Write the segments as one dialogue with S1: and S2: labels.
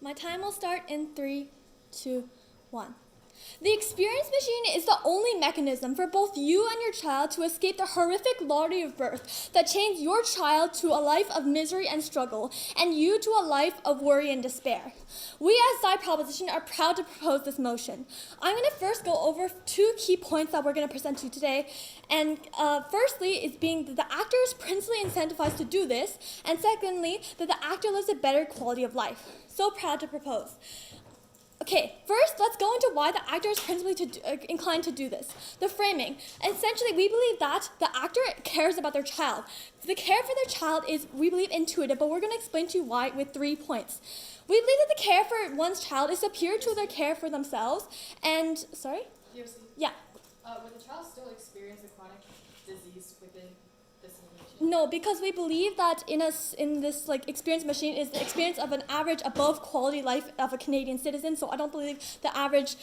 S1: My time will start in 3, 2, 1. The experience machine is the only mechanism for both you and your child to escape the horrific lottery of birth that chains your child to a life of misery and struggle, and you to a life of worry and despair. We as Sci Proposition are proud to propose this motion. I'm going to first go over 2 key points that we're going to present to you today. And firstly is being that the actor is principally incentivized to do this, and secondly, that the actor lives a better quality of life. So proud to propose. Okay, first, let's go into why the actor is principally inclined to do this. The framing. Essentially, we believe that the actor cares about their child. The care for their child is, we believe, intuitive, but we're going to explain to you why with 3 points. We believe that the care for one's child is superior to their care for themselves, and, sorry?
S2: POC.
S1: Yeah.
S2: Would the child still experience a chronic disease within the simulation?
S1: No, because we believe that in this experience machine is the experience of an average above quality life of a Canadian citizen. So I don't believe the average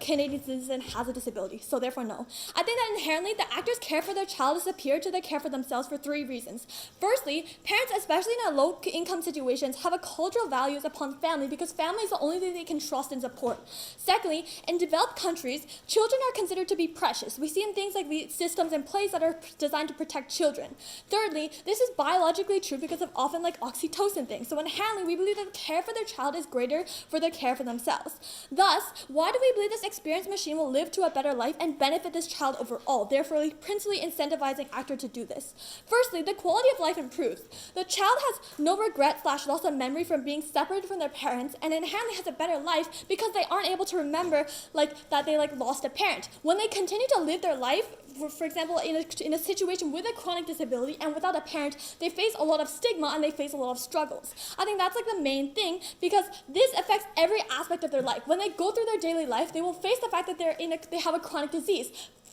S1: Canadian citizen has a disability. So therefore, no. I think that inherently the actor's care for their child is superior to their care for themselves for 3 reasons. Firstly, parents, especially in low-income situations, have a cultural values upon family because family is the only thing they can trust and support. Secondly, in developed countries, children are considered to be precious. We see in things like systems in place that are designed to protect children. Thirdly, this is biologically true because of often oxytocin things. So inherently, we believe that the care for their child is greater for their care for themselves. Thus, why do we believe this experience machine will live to a better life and benefit this child overall, therefore principally incentivizing actor to do this? Firstly, the quality of life improves. The child has no regret / loss of memory from being separated from their parents and inherently has a better life because they aren't able to remember that they lost a parent. When they continue to live their life, for example, in a situation with a chronic disability and without a parent, they face a lot of stigma and they face a lot of struggles. I think that's the main thing because this affects every aspect of their life. When they go through their daily life, they will face the fact that they have a chronic disease,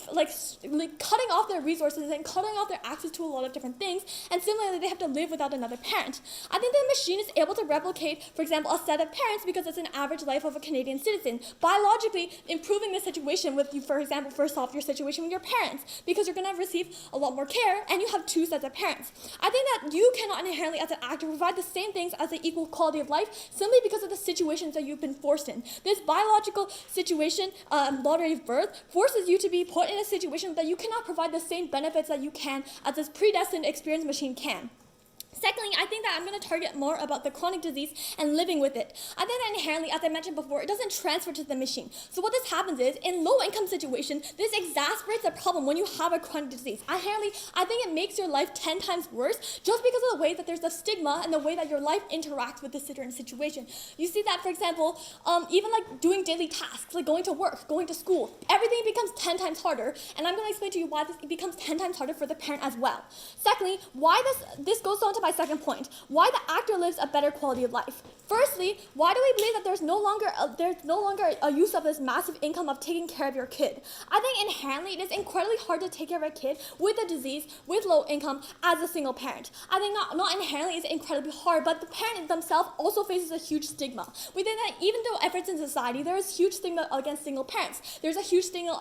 S1: cutting off their resources and cutting off their access to a lot of different things, and similarly they have to live without another parent. I think the machine is able to replicate, for example, a set of parents because it's an average life of a Canadian citizen, biologically improving the situation with you, for example, first off, your situation with your parents, because you're going to receive a lot more care and you have 2 sets of parents. I think that you cannot inherently, as an actor, provide the same things as an equal quality of life simply because of the situations that you've been forced in. This biological situation, lottery of birth, forces you to be put in a situation that you cannot provide the same benefits that you can as this predestined experience machine can. Secondly, I think that I'm going to target more about the chronic disease and living with it. I think that inherently, as I mentioned before, it doesn't transfer to the machine. So what this happens is, in low-income situations, this exacerbates the problem when you have a chronic disease. I think it makes your life 10 times worse just because of the way that there's a stigma and the way that your life interacts with this certain situation. You see that, for example, even doing daily tasks, like going to work, going to school, everything becomes 10 times harder, and I'm going to explain to you why this becomes 10 times harder for the parent as well. Secondly, why this goes on to my second point, why the actor lives a better quality of life. Firstly, why do we believe that there's no longer a use of this massive income of taking care of your kid? I think inherently it is incredibly hard to take care of a kid with a disease, with low income, as a single parent. I think not inherently is it incredibly hard, but the parent themselves also faces a huge stigma. We think that even though efforts in society, there is huge stigma against single parents. There's a huge stigma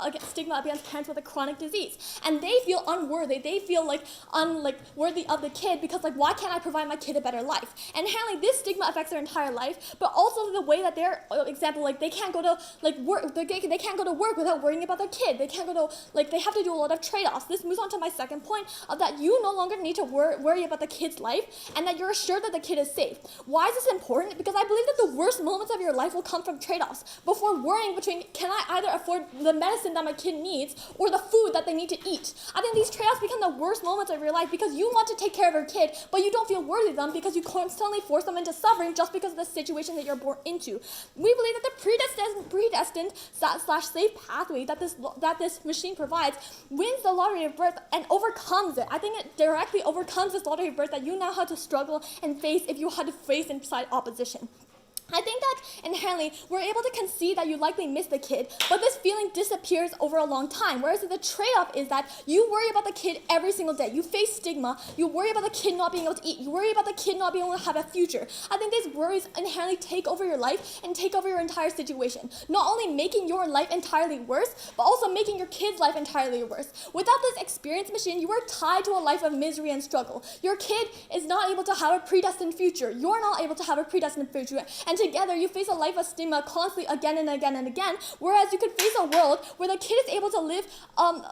S1: against parents with a chronic disease. And they feel unworthy. They feel unworthy of the kid because why can't I provide my kid a better life? And inherently this stigma affects their entire life, but also the way that they're, example, they can't go to work. They can't go to work without worrying about their kid. They can't go to they have to do a lot of trade-offs. This moves on to my second point of that you no longer need to worry about the kid's life, and that you're assured that the kid is safe. Why is this important? Because I believe that the worst moments of your life will come from trade-offs. Before worrying between can I either afford the medicine that my kid needs or the food that they need to eat. I think these trade-offs become the worst moments of your life because you want to take care of your kid, but you don't feel worthy of them because you constantly force them into suffering just because of the situation that you're born into. We believe that the predestined / safe pathway that this machine provides wins the lottery of birth and overcomes it. I think it directly overcomes this lottery of birth that you now have to struggle and face if you had to face inside opposition. I think that inherently we're able to concede that you likely miss the kid, but this feeling disappears over a long time, whereas the trade-off is that you worry about the kid every single day. You face stigma, you worry about the kid not being able to eat, you worry about the kid not being able to have a future. I think these worries inherently take over your life and take over your entire situation, not only making your life entirely worse, but also making your kid's life entirely worse. Without this experience machine, you are tied to a life of misery and struggle. Your kid is not able to have a predestined future. You're not able to have a predestined future, and and together you face a life of stigma constantly again and again and again, whereas you could face a world where the kid is able to live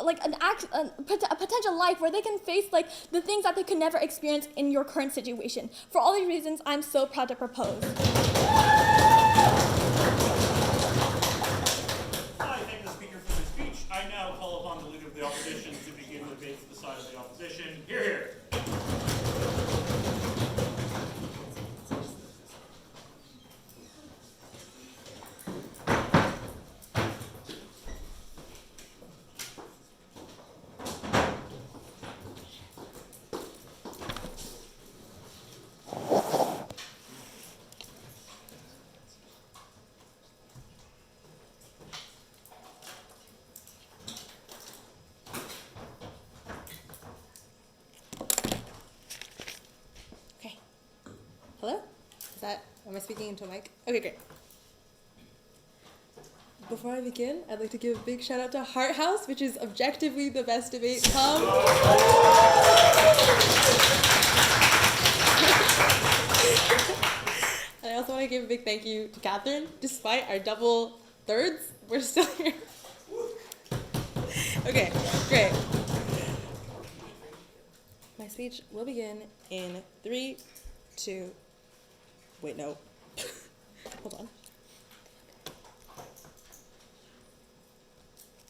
S1: like a potential life where they can face like the things that they could never experience in your current situation. For all these reasons, I'm so proud to propose.
S3: I thank the speaker for his speech. I now call upon the Leader of the Opposition to begin the debate for the side of the opposition. Hear, hear.
S4: Hello? Am I speaking into a mic? Okay, great. Before I begin, I'd like to give a big shout out to Heart House, which is objectively the best debate come. And I also want to give a big thank you to Catherine. Despite our double thirds, we're still here. Okay, great. My speech will begin in 3, 2, wait, no. Hold on.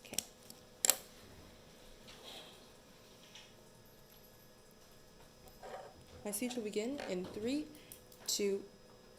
S4: Okay. My speech will begin in 3, 2,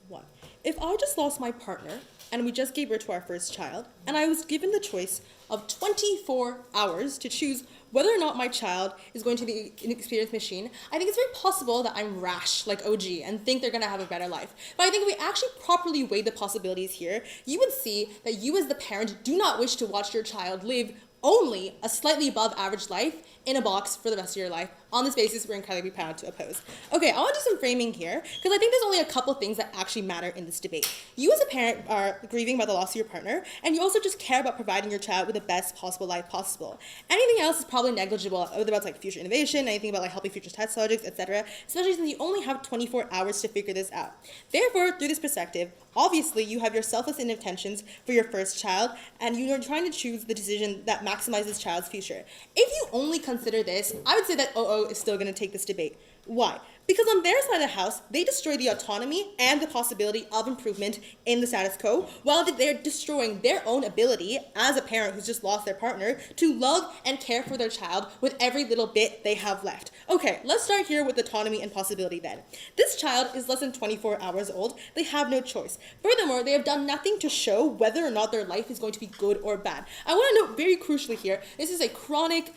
S4: 1. If I just lost my partner and we just gave birth to our first child, and I was given the choice of 24 hours to choose whether or not my child is going to be an experienced machine, I think it's very possible that I'm rash like OG and think they're going to have a better life. But I think if we actually properly weigh the possibilities here, you would see that you as the parent do not wish to watch your child live only a slightly above average life in a box for the rest of your life. On this basis, we're incredibly proud to oppose. Okay, I want to do some framing here, because I think there's only a couple things that actually matter in this debate. You as a parent are grieving about the loss of your partner, and you also just care about providing your child with the best possible life possible. Anything else is probably negligible, whether about like future innovation, anything about like helping future test subjects, etc., especially since you only have 24 hours to figure this out. Therefore, through this perspective, obviously you have your selfless intentions for your first child, and you are trying to choose the decision that maximizes child's future. If you only consider this, I would say that OO is still going to take this debate. Why? Because on their side of the house, they destroy the autonomy and the possibility of improvement in the status quo, while they're destroying their own ability as a parent who's just lost their partner to love and care for their child with every little bit they have left. Okay, let's start here with autonomy and possibility then. This child is less than 24 hours old. They have no choice. Furthermore, they have done nothing to show whether or not their life is going to be good or bad. I want to note very crucially here, this is a chronic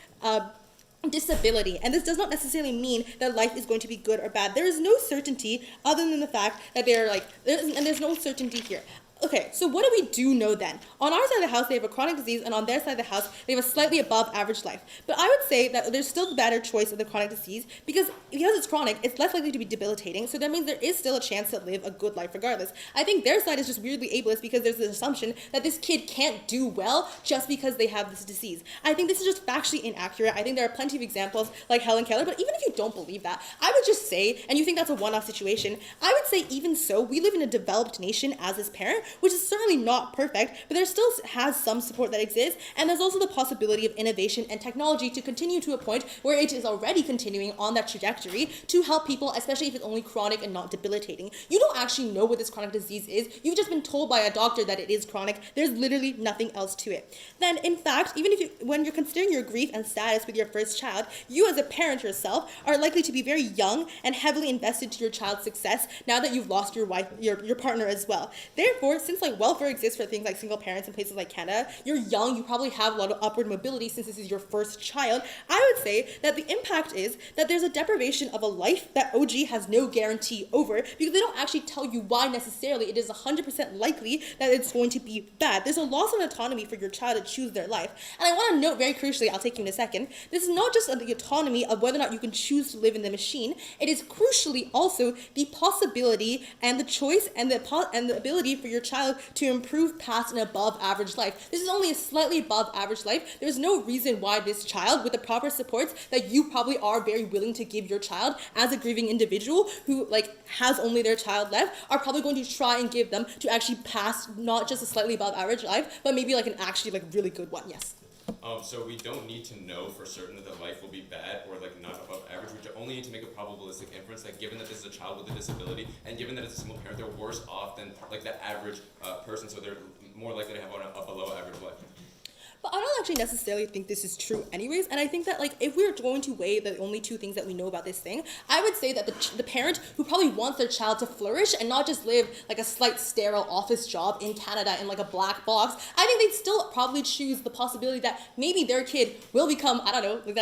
S4: disability, and this does not necessarily mean that life is going to be good or bad. There is no certainty other than the fact that they're like, there's no certainty here. Okay, so what do we do know then? On our side of the house, they have a chronic disease, and on their side of the house, they have a slightly above average life. But I would say that there's still the better choice of the chronic disease, because it's chronic, it's less likely to be debilitating, so that means there is still a chance to live a good life regardless. I think their side is just weirdly ableist because there's this assumption that this kid can't do well just because they have this disease. I think this is just factually inaccurate. I think there are plenty of examples like McKellar, but even if you don't believe that, I would just say, and you think that's a one-off situation, I would say even so, we live in a developed nation as this parent, which is certainly not perfect, but there still has some support that exists, and there's also the possibility of innovation and technology to continue to a point where it is already continuing on that trajectory to help people, especially if it's only chronic and not debilitating. You don't actually know what this chronic disease is. You've just been told by a doctor that it is chronic. There's literally nothing else to it. Then, in fact, even if when you're considering your grief and status with your first child, you as a parent yourself are likely to be very young and heavily invested to your child's success now that you've lost your wife, your partner as well. Therefore, since like welfare exists for things like single parents in places like Canada, you're young, you probably have a lot of upward mobility since this is your first child, I would say that the impact is that there's a deprivation of a life that OG has no guarantee over, because they don't actually tell you why necessarily it is 100% likely that it's going to be bad. There's a loss of autonomy for your child to choose their life. And I want to note very crucially, I'll take you in a second, this is not just the autonomy of whether or not you can choose to live in the machine, it is crucially also the possibility and the choice and the ability for your child to improve past an above average life. This is only a slightly above average life. There's no reason why this child, with the proper supports that you probably are very willing to give your child as a grieving individual who has only their child left, are probably going to try and give them to actually pass not just a slightly above average life, but maybe an actually really good one. Yes.
S5: So we don't need to know for certain that life will be bad or not above average. We only need to make a probabilistic inference that given that this is a child with a disability and given that it's a single parent, they're worse off than the average person, so they're more likely to have a below average life.
S4: But I don't actually necessarily think this is true anyways, and I think that if we're going to weigh the only two things that we know about this thing, I would say that the parent who probably wants their child to flourish and not just live a slight sterile office job in Canada in a black box, I think they'd still probably choose the possibility that maybe their kid will become, I don't know,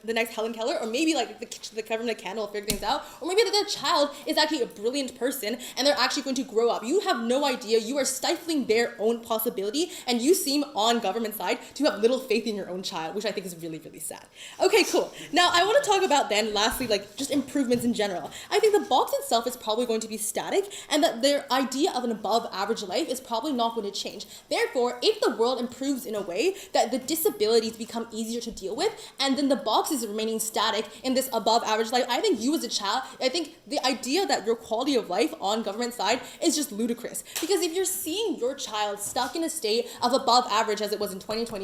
S4: the next Helen Keller, or maybe the government can will figure things out, or maybe that their child is actually a brilliant person and they're actually going to grow up. You have no idea. You are stifling their own possibility, and you seem on government side to have little faith in your own child, which I think is really, really sad. Okay, cool. Now, I want to talk about then, lastly, just improvements in general. I think the box itself is probably going to be static, and that their idea of an above average life is probably not going to change. Therefore, if the world improves in a way that the disabilities become easier to deal with, and then the box is remaining static in this above average life, I think you as a child, I think the idea that your quality of life on government side is just ludicrous. Because if you're seeing your child stuck in a state of above average as it was in 2025,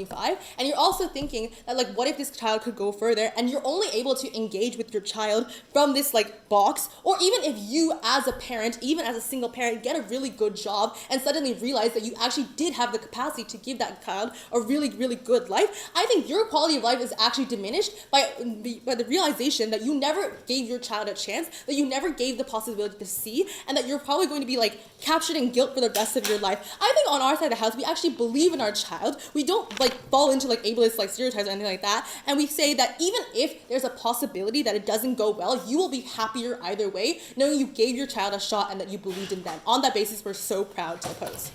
S4: and you're also thinking that what if this child could go further, and you're only able to engage with your child from this box, or even if you as a parent, even as a single parent, get a really good job and suddenly realize that you actually did have the capacity to give that child a really, really good life, I think your quality of life is actually diminished by the realization that you never gave your child a chance, that you never gave the possibility to see, and that you're probably going to be captured in guilt for the rest of your life. I think on our side of the house, we actually believe in our child. We don't fall into ableist stereotypes or anything like that, and we say that even if there's a possibility that it doesn't go well, you will be happier either way, knowing you gave your child a shot and that you believed in them. On that basis, we're so proud to oppose.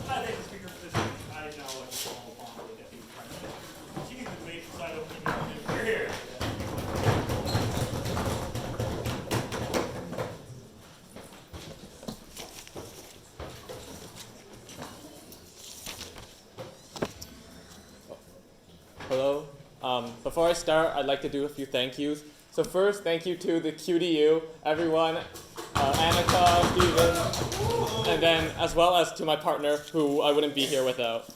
S3: I thank the speaker for this. I now like to call upon the deputy prime minister to continue the debate inside of the We're here.
S6: Hello. Before I start, I'd like to do a few thank yous. So first, thank you to the QDU, everyone, Annika, Steven, and then as well as to my partner, who I wouldn't be here without.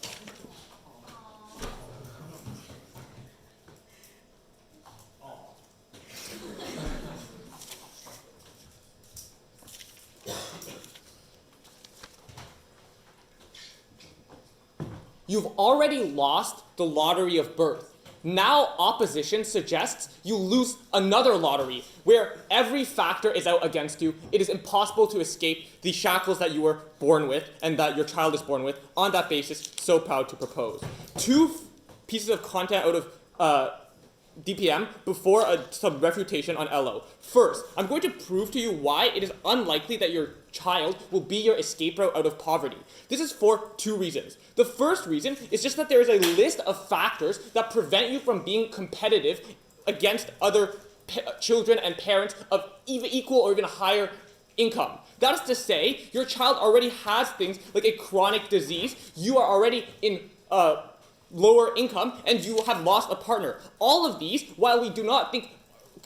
S6: You've already lost the lottery of birth. Now opposition suggests you lose another lottery, where every factor is out against you. It is impossible to escape the shackles that you were born with and that your child is born with. On that basis, so proud to propose. Two pieces of content out of DPM before some refutation on LO. First, I'm going to prove to you why it is unlikely that your child will be your escape route out of poverty. This is for two reasons. The first reason is just that there is a list of factors that prevent you from being competitive against other children and parents of equal or even higher income. That is to say, your child already has things like a chronic disease, you are already in lower income, and you have lost a partner. All of these, while we do not think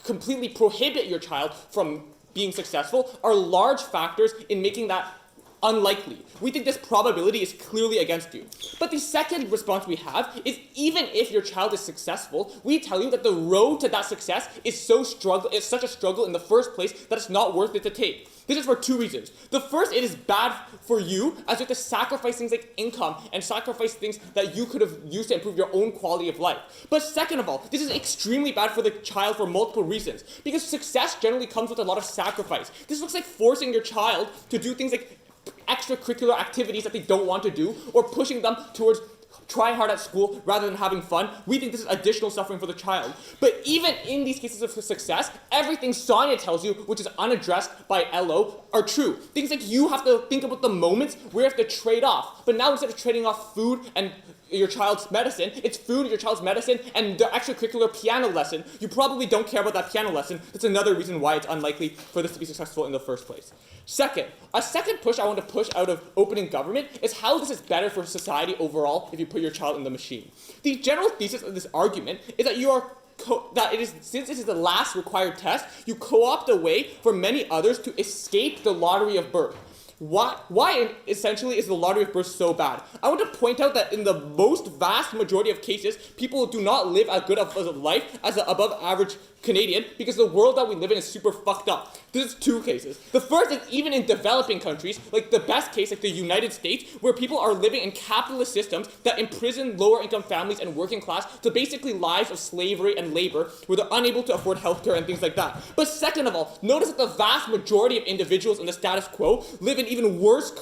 S6: completely prohibit your child from being successful, are large factors in making that unlikely. We think this probability is clearly against you. But the second response we have is even if your child is successful, we tell you that the road to that success is such a struggle in the first place that it's not worth it to take. This is for two reasons. The first, it is bad for you as you have to sacrifice things like income and sacrifice things that you could have used to improve your own quality of life. But second of all, this is extremely bad for the child for multiple reasons. Because success generally comes with a lot of sacrifice. This looks like forcing your child to do things like extracurricular activities that they don't want to do, or pushing them towards trying hard at school rather than having fun. We think this is additional suffering for the child. But even in these cases of success, everything Sonia tells you, which is unaddressed by LO, are true. Things like you have to think about the moments where you have to trade off. But now instead of trading off food and your child's medicine, it's food, your child's medicine, and the extracurricular piano lesson, you probably don't care about that piano lesson. That's another reason why it's unlikely for this to be successful in the first place. Second, a second push I want to push out of opening government is how this is better for society overall if you put your child in the machine. The general thesis of this argument is that you are since it is the last required test, you co-opt a way for many others to escape the lottery of birth. Why essentially is the lottery of birth so bad? I want to point out that in the most vast majority of cases, people do not live as good of a life as an above average Canadian because the world that we live in is super fucked up. This is two cases. The first is even in developing countries, like the best case, like the United States, where people are living in capitalist systems that imprison lower income families and working class to basically lives of slavery and labor, where they're unable to afford healthcare and things like that. But second of all, notice that the vast majority of individuals in the status quo live in even worse,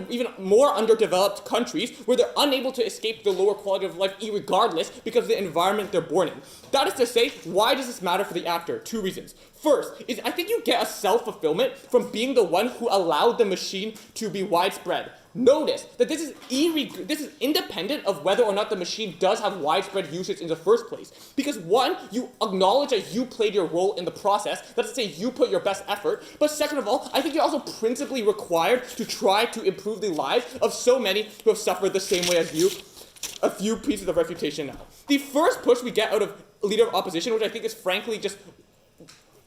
S6: even more underdeveloped countries where they're unable to escape the lower quality of life irregardless because of the environment they're born in. That is to say, why does this matter for the actor? Two reasons. First is I think you get a self-fulfillment from being the one who allowed the machine to be widespread. Notice that this is independent of whether or not the machine does have widespread usage in the first place. Because one, you acknowledge that you played your role in the process, that's to say you put your best effort, but second of all, I think you're also principally required to try to improve the lives of so many who have suffered the same way as you. A few pieces of refutation now. The first push we get out of Leader of Opposition, which I think is frankly just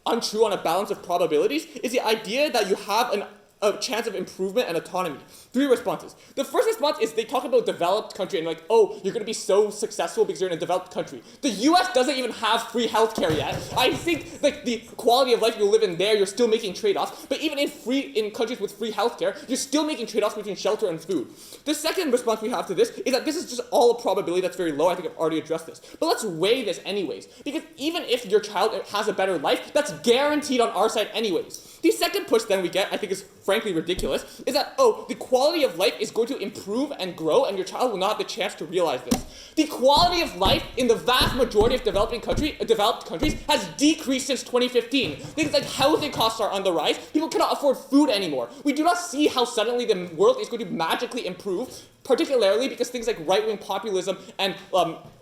S6: untrue on a balance of probabilities, is the idea that you have a chance of improvement and autonomy. Three responses. The first response is they talk about developed country and like, oh, you're going to be so successful because you're in a developed country. The US doesn't even have free healthcare yet. I think like the quality of life you live in there, you're still making trade-offs. But even in countries with free healthcare, you're still making trade-offs between shelter and food. The second response we have to this is that this is just all a probability that's very low. I think I've already addressed this. But let's weigh this anyways. Because even if your child has a better life, that's guaranteed on our side anyways. The second push then we get, I think is frankly ridiculous, is that, oh, the quality of life is going to improve and grow and your child will not have the chance to realize this. The quality of life in the vast majority of developed countries has decreased since 2015. Things like housing costs are on the rise. People cannot afford food anymore. We do not see how suddenly the world is going to magically improve, particularly because things like right-wing populism and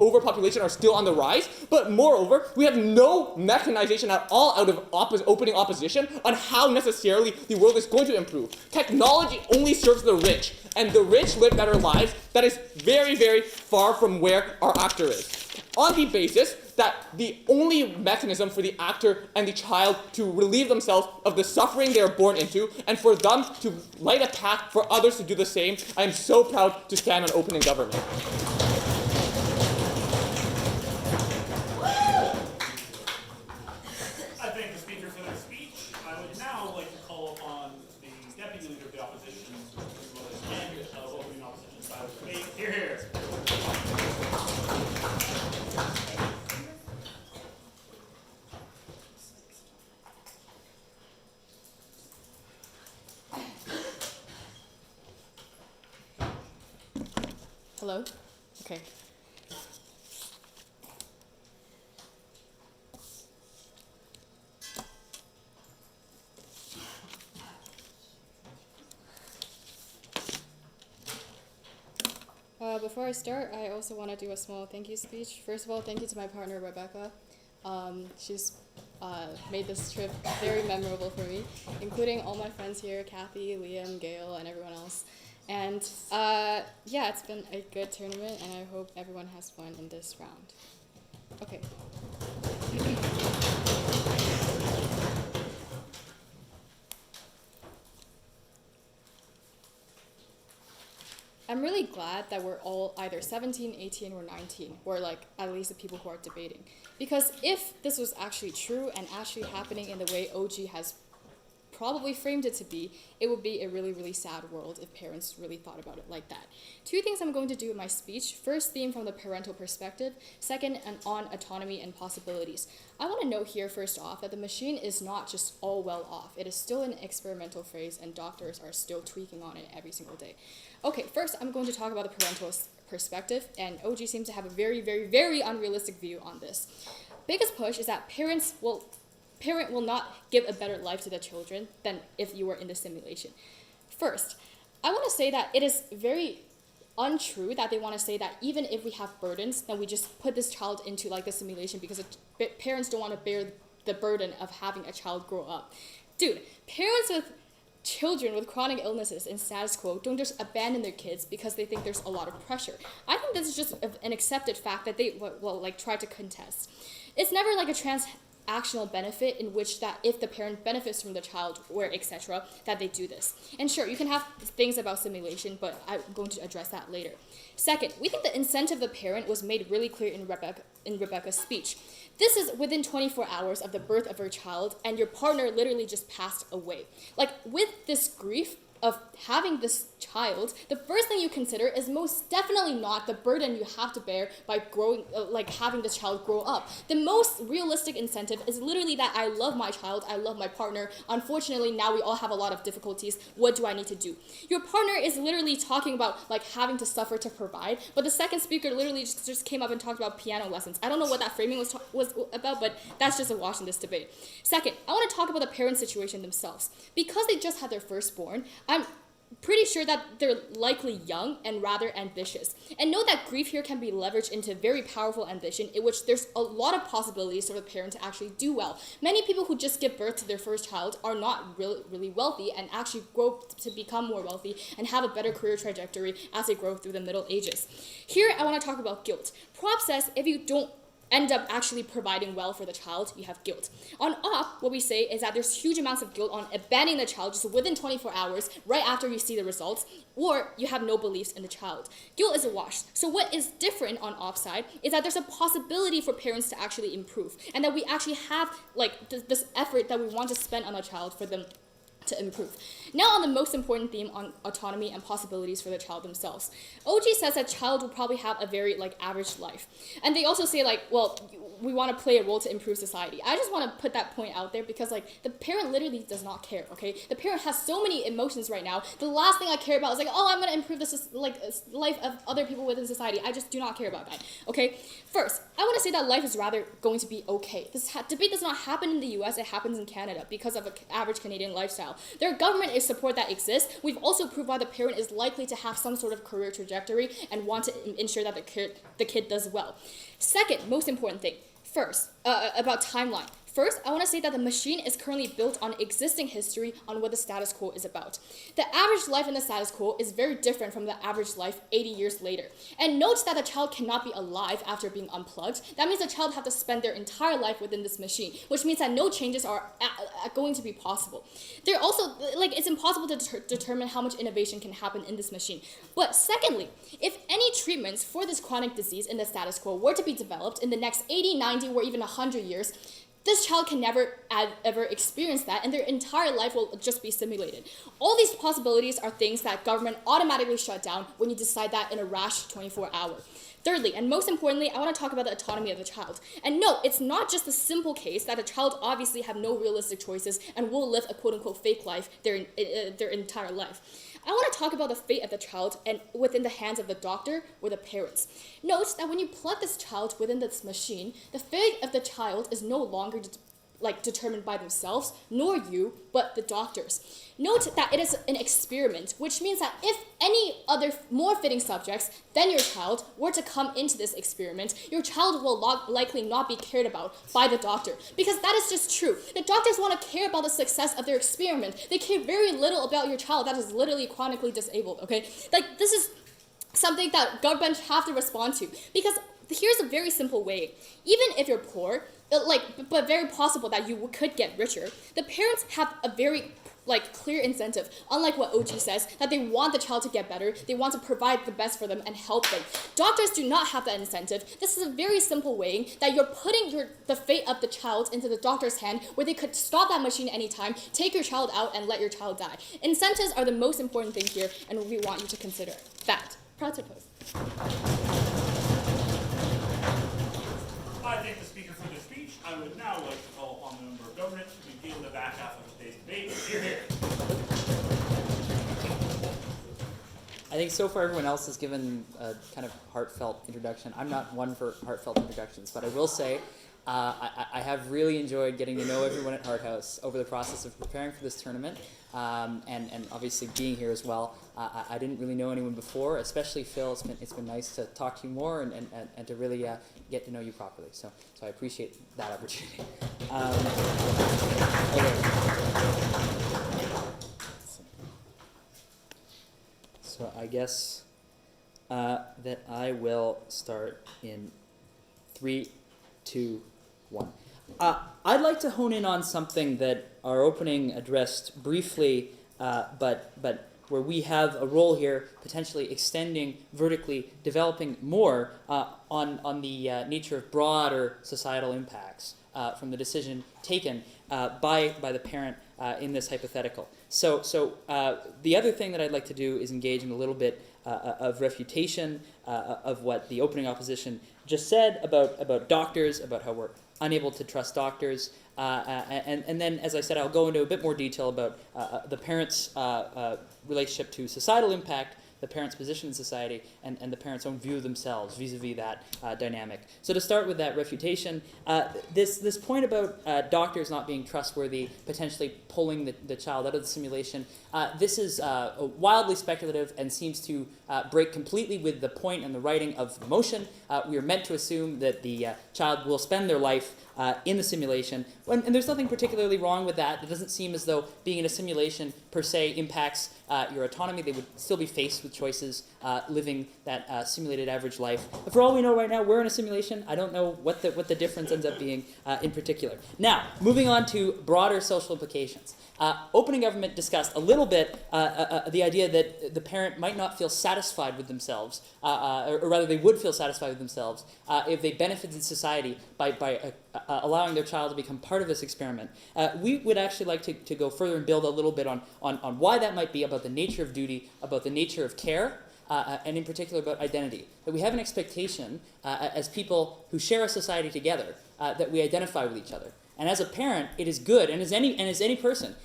S6: overpopulation are still on the rise. But moreover, we have no mechanization at all out of opening opposition on how necessarily the world is going to improve. Technology only serves the rich, and the rich live better lives. That is very, very far from where our actor is. On the basis that the only mechanism for the actor and the child to relieve themselves of the suffering they are born into, and for them to light a path for others to do the same, I am so proud to stand on opening government.
S3: I thank the speaker for their speech. I would now like to call upon the deputy leader of the opposition, as well as Chen of opening opposition side of the debate. Here, here.
S2: Hello? Okay. Before I start, I also want to do a small thank you speech. First of all, thank you to my partner, Rebecca. She's made this trip very memorable for me, including all my friends here, Kathy, Liam, Gail, and everyone else. And yeah, it's been a good tournament, and I hope everyone has fun in this round. Okay. I'm really glad that we're all either 17, 18, or 19, or like at least the people who are debating. Because if this was actually true and actually happening in the way OG has probably framed it to be, it would be a really, really sad world if parents really thought about it like that. Two things I'm going to do in my speech. First, theme from the parental perspective. Second, on autonomy and possibilities. I want to note here first off that the machine is not just all well off. It is still an experimental phase and doctors are still tweaking on it every single day. Okay, first I'm going to talk about the parental perspective, and OG seems to have a very, very, very unrealistic view on this. Biggest push is that parent will not give a better life to their children than if you were in the simulation. First, I want to say that it is very untrue that they want to say that even if we have burdens, then we just put this child into like the simulation because parents don't want to bear the burden of having a child grow up. Dude, parents with children with chronic illnesses in status quo don't just abandon their kids because they think there's a lot of pressure. I think this is just an accepted fact that they will like try to contest. It's never like a transactional benefit in which that if the parent benefits from the child or etc. that they do this. And sure, you can have things about simulation, but I'm going to address that later. Second, we think the incentive of the parent was made really clear in Rebecca's speech. This is within 24 hours of the birth of her child, and your partner literally just passed away. Like, with this grief of having this child, the first thing you consider is most definitely not the burden you have to bear by having this child grow up. The most realistic incentive is literally that I love my child, I love my partner. Unfortunately, now we all have a lot of difficulties. What do I need to do? Your partner is literally talking about like having to suffer to provide, but the second speaker literally just came up and talked about piano lessons. I don't know what that framing was about, but that's just a wash in this debate. Second, I want to talk about the parent situation themselves. Because they just had their firstborn, I'm pretty sure that they're likely young and rather ambitious. And note that grief here can be leveraged into very powerful ambition in which there's a lot of possibilities for the parent to actually do well. Many people who just give birth to their first child are not really wealthy and actually grow to become more wealthy and have a better career trajectory as they grow through the Middle Ages. Here, I want to talk about guilt. Prop says if you don't end up actually providing well for the child, you have guilt. On op, what we say is that there's huge amounts of guilt on abandoning the child just within 24 hours, right after you see the results, or you have no beliefs in the child. Guilt is a wash. So what is different on op side is that there's a possibility for parents to actually improve, and that we actually have like this effort that we want to spend on a child for them to improve. Now on the most important theme on autonomy and possibilities for the child themselves. OG says that child will probably have a very like average life. And they also say like, well, we want to play a role to improve society. I just want to put that point out there because like the parent literally does not care, okay? The parent has so many emotions right now. The last thing I care about is like, oh, I'm going to improve this like life of other people within society. I just do not care about that, okay? First, I want to say that life is rather going to be okay. This debate does not happen in the US, it happens in Canada because of an average Canadian lifestyle. There are government support that exists. We've also proved why the parent is likely to have some sort of career trajectory and want to ensure that the kid does well. Second, most important thing, first, about timeline. First, I want to say that the machine is currently built on existing history on what the status quo is about. The average life in the status quo is very different from the average life 80 years later. And note that the child cannot be alive after being unplugged. That means the child have to spend their entire life within this machine, which means that no changes are going to be possible. They're also, like, it's impossible to determine how much innovation can happen in this machine. But secondly, if any treatments for this chronic disease in the status quo were to be developed in the next 80, 90, or even 100 years, this child can never ever experience that, and their entire life will just be simulated. All these possibilities are things that government automatically shut down when you decide that in a rash 24-hour. Thirdly, and most importantly, I want to talk about the autonomy of the child. And no, it's not just a simple case that a child obviously have no realistic choices and will live a quote-unquote fake life their entire life. I want to talk about the fate of the child and within the hands of the doctor or the parents. Note that when you plug this child within this machine, the fate of the child is no longer determined by themselves, nor you, but the doctors. Note that it is an experiment, which means that if any other more fitting subjects than your child were to come into this experiment, your child will likely not be cared about by the doctor, because that is just true. The doctors want to care about the success of their experiment. They care very little about your child that is literally chronically disabled, okay? Like, this is something that government have to respond to, because here's a very simple way. Even if you're poor, but very possible that you could get richer, the parents have a very clear incentive, unlike what OG says, that they want the child to get better, they want to provide the best for them and help them. Doctors do not have that incentive. This is a very simple way that you're putting the fate of the child into the doctor's hand, where they could stop that machine anytime, take your child out, and let your child die. Incentives are the most important thing here, and we want you to consider that. Proud to post.
S3: I thank the speaker for their speech. I would now like to call upon the member of government to begin the back half of today's debate. Hear, hear.
S7: I think so far everyone else has given a kind of heartfelt introduction. I'm not one for heartfelt introductions, but I will say I have really enjoyed getting to know everyone at Hart House over the process of preparing for this tournament, and obviously being here as well. I didn't really know anyone before, especially Phil. It's been nice to talk to you more and to really get to know you properly. So I appreciate that opportunity. So I guess that I will start in 3, 2, 1. I'd like to hone in on something that our opening addressed briefly, but where we have a role here, potentially extending vertically, developing more on the nature of broader societal impacts from the decision taken by the parent in this hypothetical. So the other thing that I'd like to do is engage in a little bit of refutation of what the opening opposition just said about doctors, about how we're unable to trust doctors, and then, as I said, I'll go into a bit more detail about the parent's relationship to societal impact, the parent's position in society, and the parent's own view of themselves vis-a-vis that dynamic. So to start with that refutation, this point about doctors not being trustworthy, potentially pulling the child out of the simulation, this is wildly speculative and seems to break completely with the point and the writing of the motion. We are meant to assume that the child will spend their life in the simulation, and there's nothing particularly wrong with that. It doesn't seem as though being in a simulation per se impacts your autonomy. They would still be faced with choices living that simulated average life. But for all we know right now, we're in a simulation. I don't know what the difference ends up being in particular. Now, moving on to broader social implications. Opening government discussed a little bit the idea that the parent might not feel satisfied with themselves, or rather they would feel satisfied with themselves if they benefited society by allowing their child to become part of this experiment. We would actually like to go further and build a little bit on why that might be, about the nature of duty, about the nature of care, and in particular about identity. That we have an expectation as people who share a society together that we identify with each other. And as a parent, it is good, and as any person,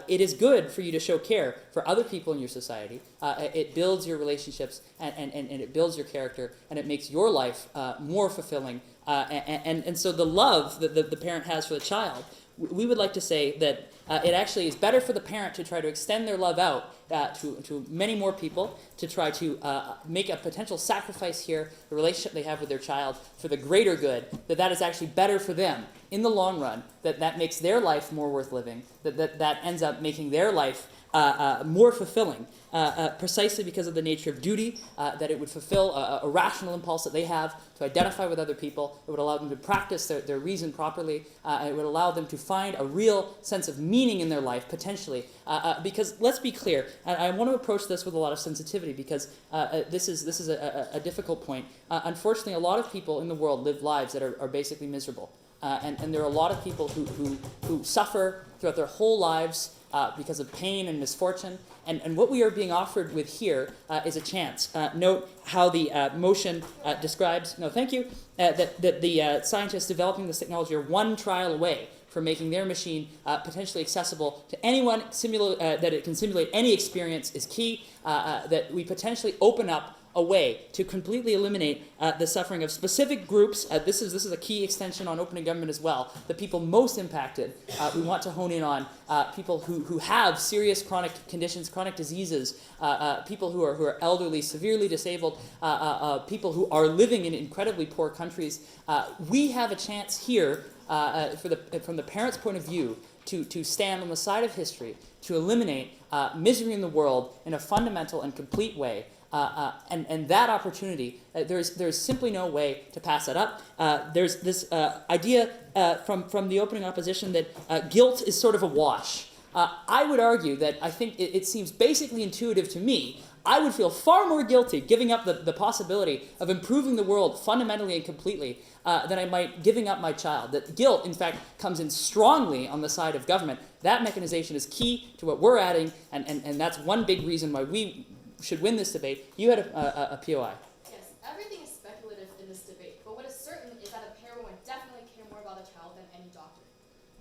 S7: it is good for you to show care for other people in your society. It builds your relationships, and it builds your character, and it makes your life more fulfilling. And so the love that the parent has for the child, we would like to say that it actually is better for the parent to try to extend their love out to many more people, to try to make a potential sacrifice here, the relationship they have with their child, for the greater good, that is actually better for them in the long run, that makes their life more worth living, that ends up making their life more fulfilling, precisely because of the nature of duty, that it would fulfill a rational impulse that they have to identify with other people. It would allow them to practice their reason properly. It would allow them to find a real sense of meaning in their life, potentially. Because let's be clear, and I want to approach this with a lot of sensitivity, because this is a difficult point. Unfortunately, a lot of people in the world live lives that are basically miserable. And there are a lot of people who suffer throughout their whole lives because of pain and misfortune. And what we are being offered with here is a chance. Note how the motion describes, no thank you, that the scientists developing this technology are one trial away from making their machine potentially accessible to anyone, that it can simulate any experience is key, that we potentially open up a way to completely eliminate the suffering of specific groups. This is a key extension on opening government as well. The people most impacted, we want to hone in on people who have serious chronic conditions, chronic diseases, people who are elderly, severely disabled, people who are living in incredibly poor countries. We have a chance here, from the parent's point of view, to stand on the side of history, to eliminate misery in the world in a fundamental and complete way. And that opportunity, there's simply no way to pass that up. There's this idea from the opening opposition that guilt is sort of a wash. I would argue that I think it seems basically intuitive to me. I would feel far more guilty giving up the possibility of improving the world fundamentally and completely than I might giving up my child. That guilt, in fact, comes in strongly on the side of government. That mechanization is key to what we're adding, and that's one big reason why we should win this debate. You had a POI.
S2: Yes, everything is speculative in this debate, but what is certain is that a parent would definitely care more about a child than any doctor.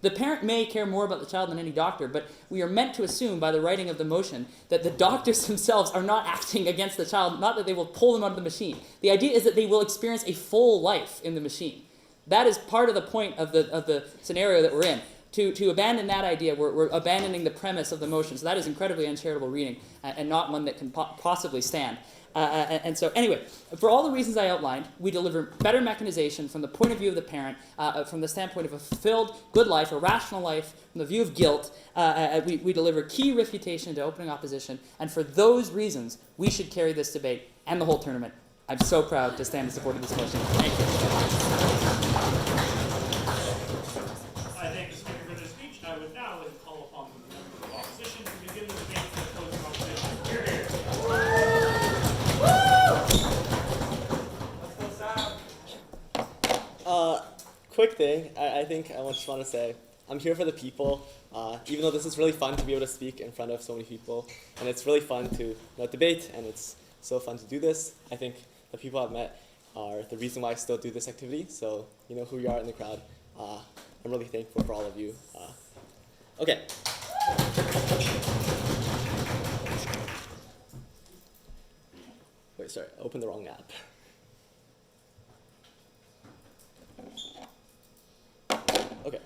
S7: The parent may care more about the child than any doctor, but we are meant to assume by the writing of the motion that the doctors themselves are not acting against the child, not that they will pull them out of the machine. The idea is that they will experience a full life in the machine. That is part of the point of the scenario that we're in. To abandon that idea, we're abandoning the premise of the motion. So that is incredibly uncharitable reading and not one that can possibly stand. And so anyway, for all the reasons I outlined, we deliver better mechanization from the point of view of the parent, from the standpoint of a fulfilled good life, a rational life, from the view of guilt. We deliver key refutation to opening opposition. And for those reasons, we should carry this debate and the whole tournament. I'm so proud to stand in support of this motion. Thank you.
S3: I thank the speaker for their speech. I would now like to call upon the members of opposition to begin the debate for the closing opposition. Here, here.
S8: Quick thing, I think I just want to say, I'm here for the people, even though this is really fun to be able to speak in front of so many people, and it's really fun to debate, and it's so fun to do this. I think the people I've met are the reason why I still do this activity, so you know who you are in the crowd. I'm really thankful for all of you. Okay. Wait, sorry, I opened the wrong app. Okay.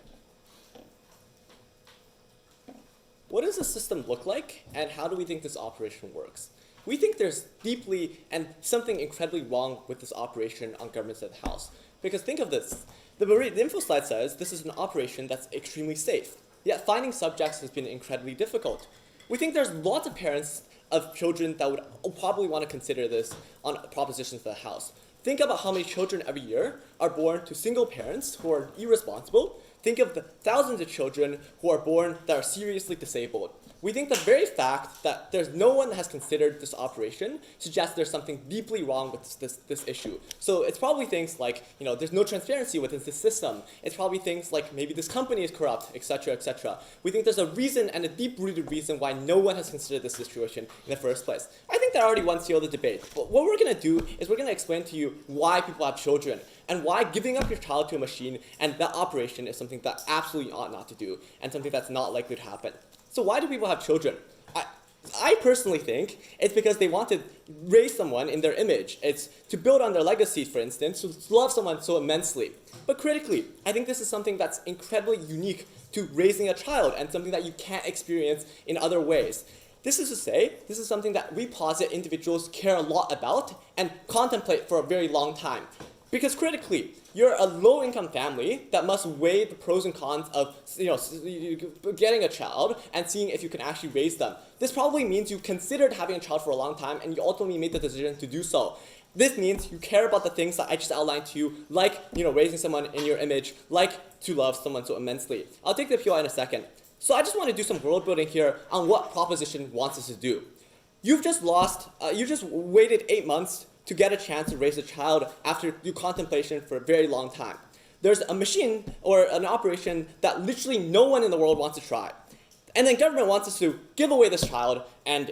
S8: What does the system look like, and how do we think this operation works? We think there's deeply and something incredibly wrong with this operation on government of the House. Because think of this. The Infoslide says this is an operation that's extremely safe. Yet finding subjects has been incredibly difficult. We think there's lots of parents of children that would probably want to consider this on propositions to the House. Think about how many children every year are born to single parents who are irresponsible. Think of the thousands of children who are born that are seriously disabled. We think the very fact that there's no one that has considered this operation suggests there's something deeply wrong with this issue. So it's probably things like, there's no transparency within this system. It's probably things like maybe this company is corrupt, etc., etc. We think there's a reason and a deep-rooted reason why no one has considered this situation in the first place. I think that already won seal the debate. But what we're going to do is we're going to explain to you why people have children and why giving up your child to a machine and that operation is something that absolutely ought not to do and something that's not likely to happen. So why do people have children? I personally think it's because they want to raise someone in their image. It's to build on their legacy, for instance, to love someone so immensely. But critically, I think this is something that's incredibly unique to raising a child and something that you can't experience in other ways. This is to say, this is something that we posit individuals care a lot about and contemplate for a very long time. Because critically, you're a low-income family that must weigh the pros and cons of getting a child and seeing if you can actually raise them. This probably means you considered having a child for a long time and you ultimately made the decision to do so. This means you care about the things that I just outlined to you, like raising someone in your image, like to love someone so immensely. I'll take the POI in a second. So I just want to do some world building here on what proposition wants us to do. You just waited 8 months to get a chance to raise a child after due contemplation for a very long time. There's a machine or an operation that literally no one in the world wants to try. And then government wants us to give away this child and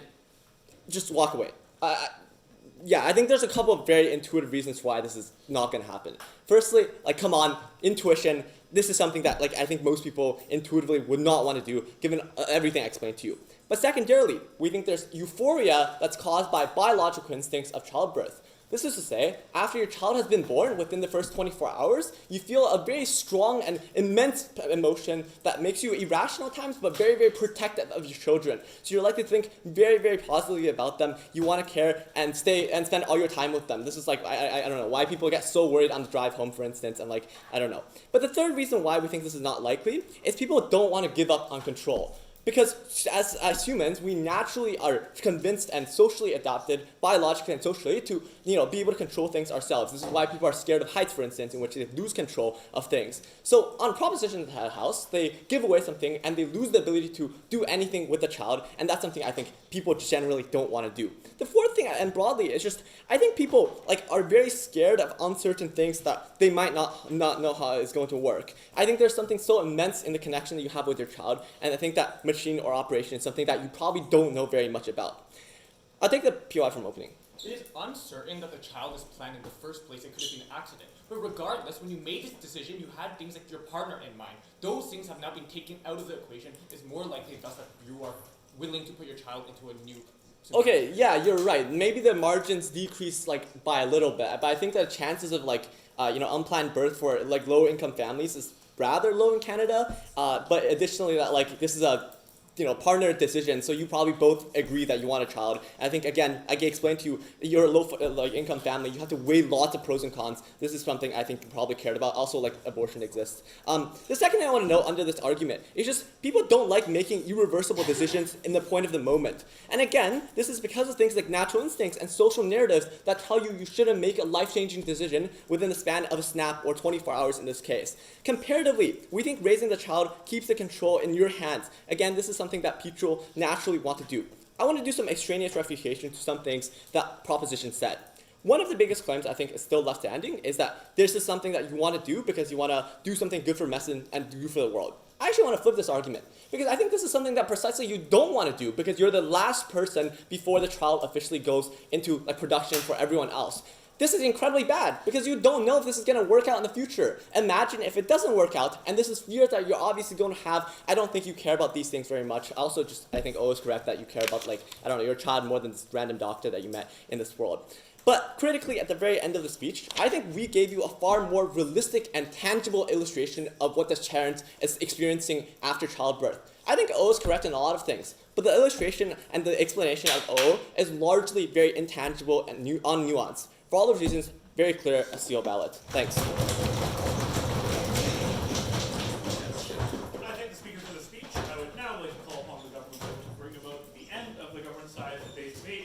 S8: just walk away. I think there's a couple of very intuitive reasons why this is not going to happen. Firstly, come on, intuition. This is something that I think most people intuitively would not want to do, given everything I explained to you. But secondarily, we think there's euphoria that's caused by biological instincts of childbirth. This is to say, after your child has been born, within the first 24 hours, you feel a very strong and immense emotion that makes you irrational at times, but very, very protective of your children. So you're likely to think very, very positively about them. You want to care and stay and spend all your time with them. This is I don't know why people get so worried on the drive home, for instance, and I don't know. But the third reason why we think this is not likely is people don't want to give up on control. Because as humans, we naturally are convinced and socially adapted, biologically and socially, to be able to control things ourselves. This is why people are scared of heights, for instance, in which they lose control of things. So on proposition of the House, they give away something and they lose the ability to do anything with the child, and that's something I think people generally don't want to do. The fourth thing, and broadly, is just I think people are very scared of uncertain things that they might not know how it's going to work. I think there's something so immense in the connection that you have with your child, and I think that machine or operation is something that you probably don't know very much about. I'll take the POI from opening.
S6: It is uncertain that the child is planned in the first place. It could have been an accident. But regardless, when you made this decision, you had things like your partner in mind. Those things have now been taken out of the equation. It's more likely thus that you are willing to put your child into a new
S8: Okay, yeah, you're right. Maybe the margins decrease like by a little bit, but I think the chances of like unplanned birth for like low income families is rather low in Canada. But additionally, that like this is a partner decision, so you probably both agree that you want a child. And I think again, I can explain to you, you're a low income family, you have to weigh lots of pros and cons. This is something I think you probably cared about. Also, like abortion exists. The second thing I want to note under this argument is just people don't like making irreversible decisions in the point of the moment. And again, this is because of things like natural instincts and social narratives that tell you you shouldn't make a life-changing decision within the span of a snap or 24 hours in this case. Comparatively, we think raising the child keeps the control in your hands. Again, this is something that people naturally want to do. I want to do some extraneous refutation to some things that proposition said. One of the biggest claims I think is still left standing is that this is something that you want to do because you want to do something good for medicine and do for the world. I actually want to flip this argument because I think this is something that precisely you don't want to do because you're the last person before the trial officially goes into like production for everyone else. This is incredibly bad because you don't know if this is going to work out in the future. Imagine if it doesn't work out, and this is fears that you're obviously going to have. I don't think you care about these things very much. Also, I think O is correct that you care about, your child more than this random doctor that you met in this world. But critically, at the very end of the speech, I think we gave you a far more realistic and tangible illustration of what this parent is experiencing after childbirth. I think O is correct in a lot of things, but the illustration and the explanation of O is largely very intangible and unnuanced. For all those reasons, very clear a seal ballot. Thanks.
S3: I thank the speakers for the speech. I would now like to call upon the government to bring about the end of the government side of today's debate.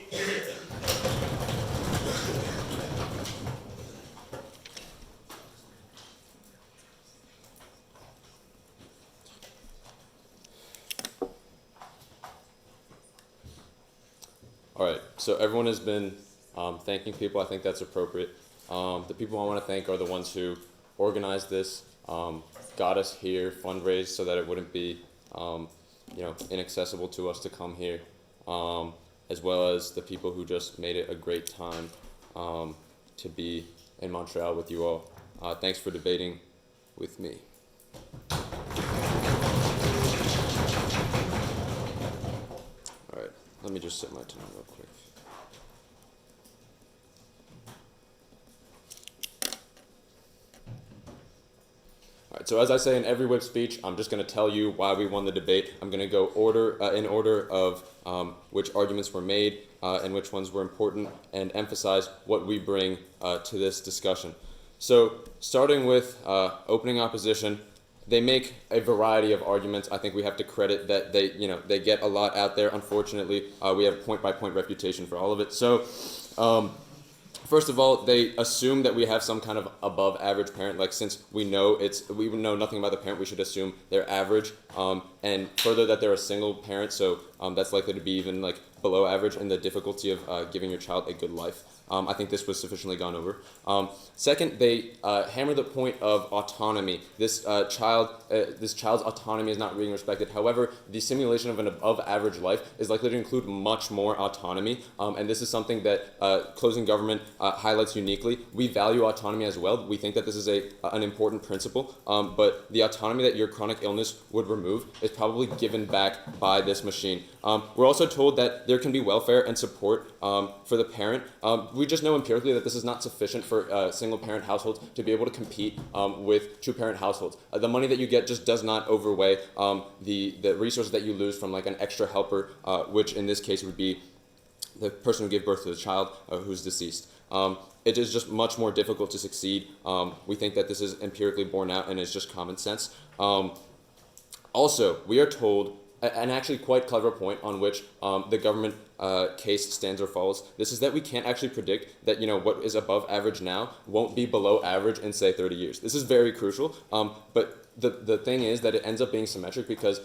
S5: All right, so everyone has been thanking people. I think that's appropriate. The people I want to thank are the ones who organized this, got us here, fundraised so that it wouldn't be, inaccessible to us to come here, as well as the people who just made it a great time to be in Montreal with you all. Thanks for debating with me. All right, let me just set my time real quick. All right, so as I say in every whip speech, I'm just going to tell you why we won the debate. I'm going to go in order of which arguments were made and which ones were important, and emphasize what we bring to this discussion. So starting with opening opposition, they make a variety of arguments. I think we have to credit that they get a lot out there. Unfortunately, we have point-by-point refutation for all of it. So first of all, they assume that we have some kind of above average parent. Like, since we know nothing about the parent, we should assume they're average. And further, that they're a single parent, so that's likely to be even like below average in the difficulty of giving your child a good life. I think this was sufficiently gone over. Second, they hammer the point of autonomy. This child's autonomy is not being respected. However, the simulation of an above-average life is likely to include much more autonomy, and this is something that closing government highlights uniquely. We value autonomy as well. We think that this is an important principle, but the autonomy that your chronic illness would remove is probably given back by this machine. We're also told that there can be welfare and support for the parent. We just know empirically that this is not sufficient for single-parent households to be able to compete with two-parent households. The money that you get just does not overweigh the resources that you lose from like an extra helper, which in this case would be the person who gave birth to the child who's deceased. It is just much more difficult to succeed. We think that this is empirically borne out and is just common sense. Also, we are told an actually quite clever point on which the government case stands or falls. This is that we can't actually predict that what is above average now won't be below average in say 30 years. This is very crucial. But the thing is that it ends up being symmetric because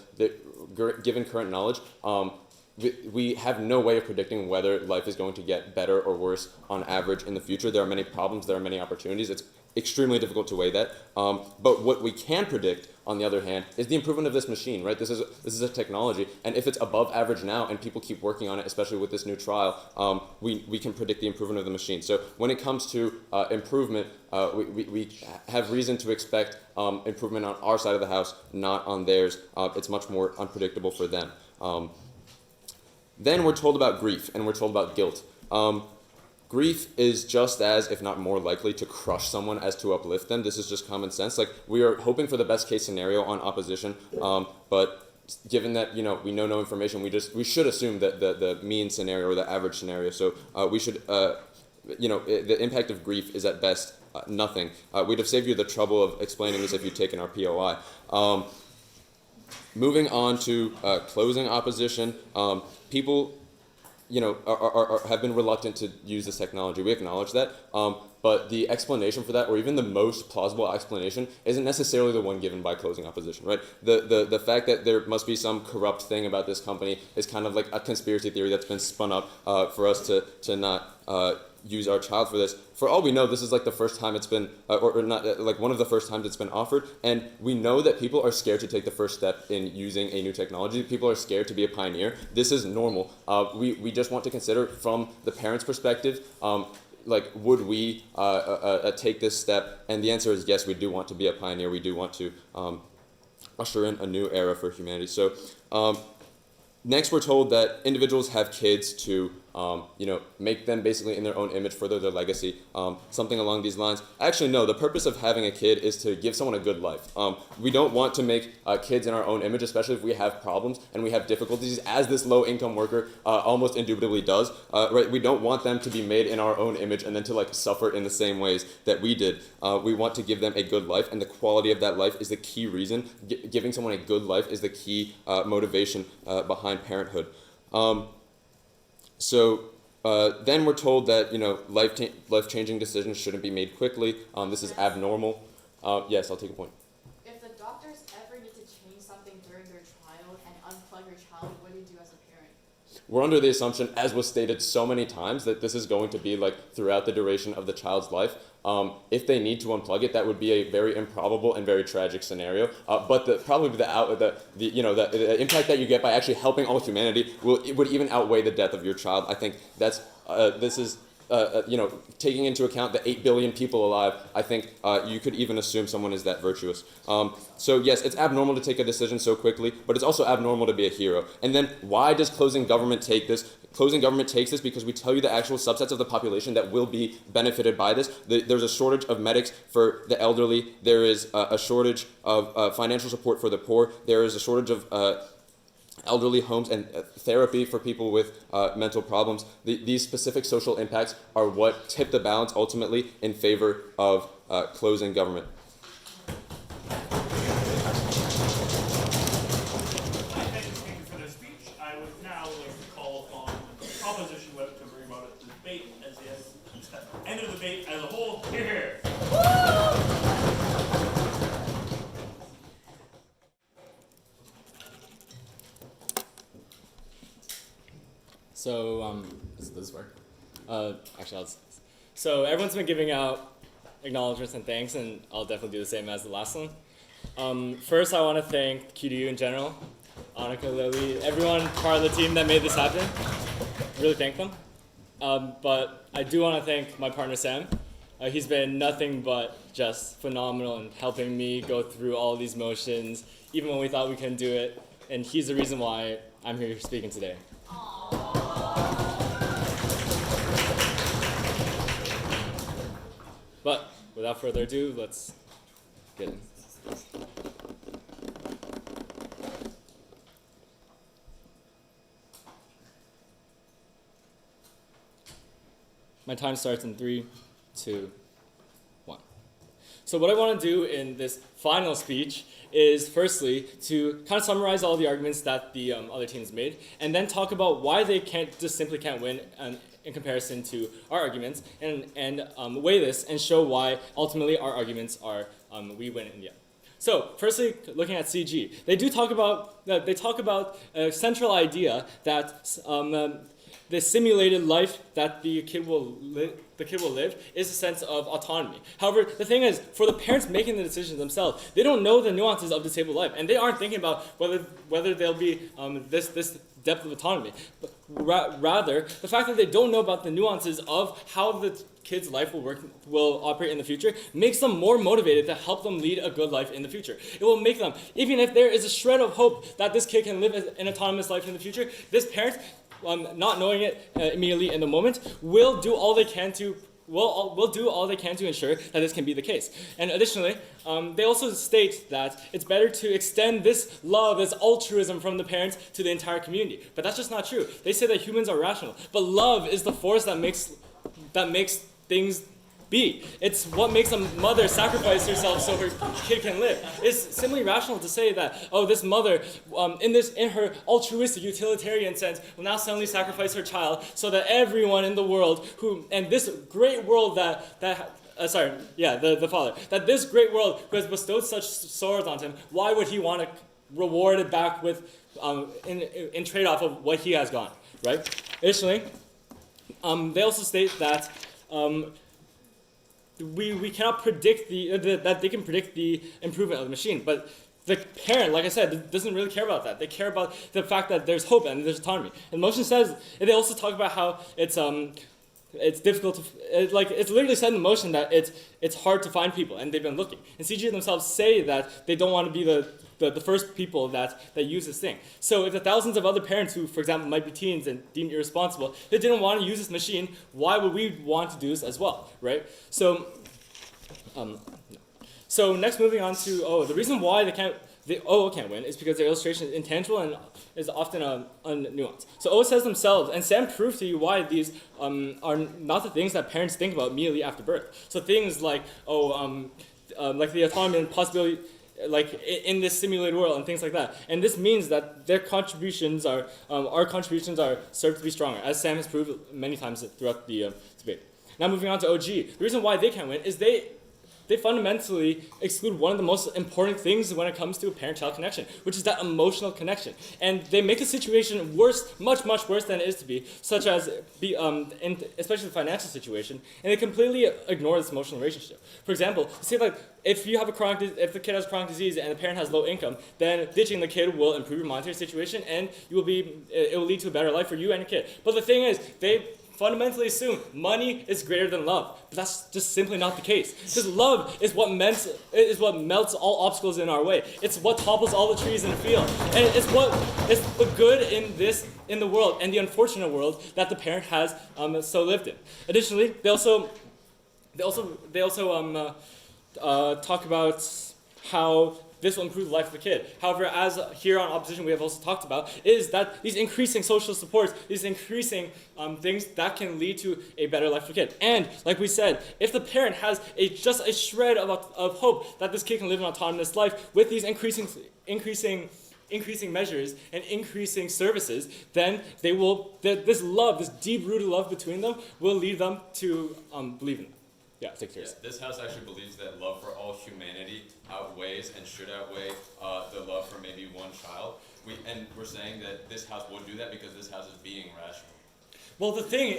S5: given current knowledge, we have no way of predicting whether life is going to get better or worse on average in the future. There are many problems. There are many opportunities. It's extremely difficult to weigh that. But what we can predict, on the other hand, is the improvement of this machine, right? This is a technology, and if it's above average now and people keep working on it, especially with this new trial, we can predict the improvement of the machine. So when it comes to improvement, we have reason to expect improvement on our side of the house, not on theirs. It's much more unpredictable for them. Then we're told about grief, and we're told about guilt. Grief is just as, if not more likely, to crush someone as to uplift them. This is just common sense. Like, we are hoping for the best case scenario on opposition, but given that, you know, we know no information, we should assume that the mean scenario or the average scenario. So we should, you know, the impact of grief is at best nothing. We'd have saved you the trouble of explaining this if you'd taken our POI. Moving on to closing opposition, people, you know, have been reluctant to use this technology. We acknowledge that, but the explanation for that, or even the most plausible explanation, isn't necessarily the one given by closing opposition, right? The fact that there must be some corrupt thing about this company is kind of like a conspiracy theory that's been spun up for us to not use our child for this. For all we know, this is like the first time it's been, or not, like one of the first times it's been offered, and we know that people are scared to take the first step in using a new technology. People are scared to be a pioneer. This is normal. We just want to consider from the parents' perspective, like, would we take this step? And the answer is yes, we do want to be a pioneer. We do want to usher in a new era for humanity. So next we're told that individuals have kids to you know, make them basically in their own image, further their legacy, something along these lines. Actually, no, the purpose of having a kid is to give someone a good life. We don't want to make kids in our own image, especially if we have problems and we have difficulties, as this low-income worker almost indubitably does. Right? We don't want them to be made in our own image and then to like suffer in the same ways that we did. We want to give them a good life, and the quality of that life is the key reason. Giving someone a good life is the key motivation behind parenthood. So then we're told that, you know, life-changing decisions shouldn't be made quickly. This is abnormal. Yes, I'll take a point.
S2: If the doctors ever need to change something during their trial and unplug your child, what do you do as a parent?
S5: We're under the assumption, as was stated so many times, that this is going to be like throughout the duration of the child's life. If they need to unplug it, that would be a very improbable and very tragic scenario. But the impact that you get by actually helping all humanity would even outweigh the death of your child. I think that's this is you know, taking into account the 8 billion people alive. I think you could even assume someone is that virtuous. So yes, it's abnormal to take a decision so quickly, but it's also abnormal to be a hero. And then why does closing government take this? Closing government takes this because we tell you the actual subsets of the population that will be benefited by this. There's a shortage of medics for the elderly. There is a shortage of financial support for the poor. There is a shortage of elderly homes and therapy for people with mental problems. These specific social impacts are what tip the balance ultimately in favor of closing government.
S3: Thank you for their speech. I would now like to call upon opposition whip to bring about the debate as the end of the debate as a whole. Here.
S9: So, does this work? Actually, so everyone's been giving out acknowledgements and thanks, and I'll definitely do the same as the last one. First, I want to thank QDU in general, Annika, Lily, everyone part of the team that made this happen. Really thank them. But I do want to thank my partner, Sam. He's been nothing but just phenomenal in helping me go through all these motions, even when we thought we couldn't do it. And he's the reason why I'm here speaking today. But without further ado, let's get in. My time starts in 3, 2, 1. So what I want to do in this final speech is firstly to kind of summarize all the arguments that the other teams made, and then talk about why they simply can't win in comparison to our arguments, and weigh this and show why ultimately our arguments are we win in the end. So firstly, looking at CG, they talk about a central idea that the simulated life that the kid will live is a sense of autonomy. However, the thing is, for the parents making the decisions themselves, they don't know the nuances of disabled life, and they aren't thinking about whether there'll be this depth of autonomy. But rather, the fact that they don't know about the nuances of how the kid's life will operate in the future makes them more motivated to help them lead a good life in the future. It will make them, even if there is a shred of hope that this kid can live an autonomous life in the future, this parent not knowing it immediately in the moment, will do all they can to will do all they can to ensure that this can be the case. And additionally, they also state that it's better to extend this love, this altruism from the parents to the entire community. But that's just not true. They say that humans are rational, but love is the force that makes things be. It's what makes a mother sacrifice herself so her kid can live. It's simply rational to say that, oh, this mother, in her altruistic utilitarian sense, will now suddenly sacrifice her child so that everyone in the world and this great world the father, that this great world who has bestowed such sorrows on him, why would he want to reward it back with, in trade-off of what he has gone, right? Additionally, they also state that we cannot predict that they can predict the improvement of the machine, but the parent, like I said, doesn't really care about that. They care about the fact that there's hope and there's autonomy. And the motion says, and they also talk about how it's difficult to, it's literally said in the motion that it's hard to find people, and they've been looking. And CG themselves say that they don't want to be the first people that use this thing. So if the thousands of other parents who, for example, might be teens and deemed irresponsible, they didn't want to use this machine, why would we want to do this as well, right? So, so next moving on to, the reason why they can't win is because their illustration is intangible and is often unnuanced. So O says themselves, and Sam proved to you why these are not the things that parents think about immediately after birth. So things like, like the autonomy and possibility, like in this simulated world and things like that. And this means that their contributions our contributions are served to be stronger, as Sam has proved many times throughout the debate. Now moving on to OG. The reason why they can't win is they fundamentally exclude one of the most important things when it comes to a parent-child connection, which is that emotional connection. And they make the situation worse, much, much worse than it is to be, such as, especially the financial situation, and they completely ignore this emotional relationship. For example, say like, if the kid has chronic disease and the parent has low income, then ditching the kid will improve your monetary situation, and it will lead to a better life for you and your kid. But the thing is, they fundamentally assume money is greater than love, but that's just simply not the case. Because love is what melts all obstacles in our way. It's what topples all the trees in the field, and it's the good in the world and the unfortunate world that the parent has so lived in. Additionally, they also talk about how this will improve the life of the kid. However, as here on opposition we have also talked about, is that these increasing social supports, these increasing things that can lead to a better life for the kid. And like we said, if the parent has just a shred of hope that this kid can live an autonomous life with these increasing measures and increasing services, then this love, this deep-rooted love between them, will lead them to believe in them. Yeah, take care.
S5: Yeah, this house actually believes that love for all humanity outweighs and should outweigh the love for maybe one child. We're saying that this house would do that because this house is being rational.
S9: Well, the thing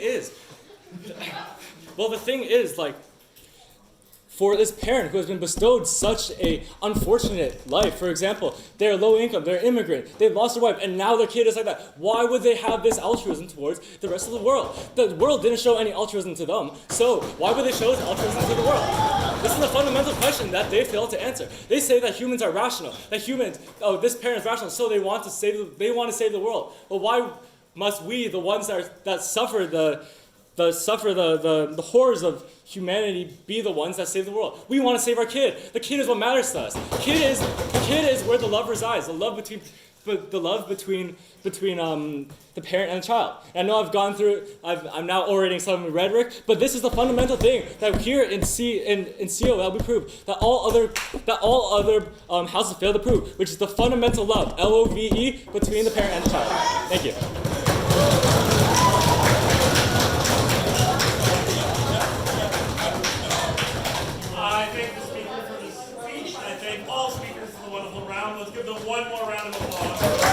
S9: is, like, for this parent who has been bestowed such a unfortunate life, for example, they're low income, they're immigrant, they've lost their wife, and now their kid is like that. Why would they have this altruism towards the rest of the world? The world didn't show any altruism to them, so why would they show this altruism to the world? This is a fundamental question that they fail to answer. They say that humans are rational, this parent is rational, so they want to save the world. Well, why must we, the ones that suffer the horrors of humanity, be the ones that save the world? We want to save our kid. The kid is what matters to us. The kid is where the love resides. The love between the parent and the child. And I know I've gone through. I'm now orating some rhetoric, but this is the fundamental thing that here in CO that we prove that all other houses fail to prove, which is the fundamental love, LOVE, between the parent and the child. Thank you.
S3: I thank the speaker for this speech. I thank all speakers for the wonderful round. Let's give them one more round of applause.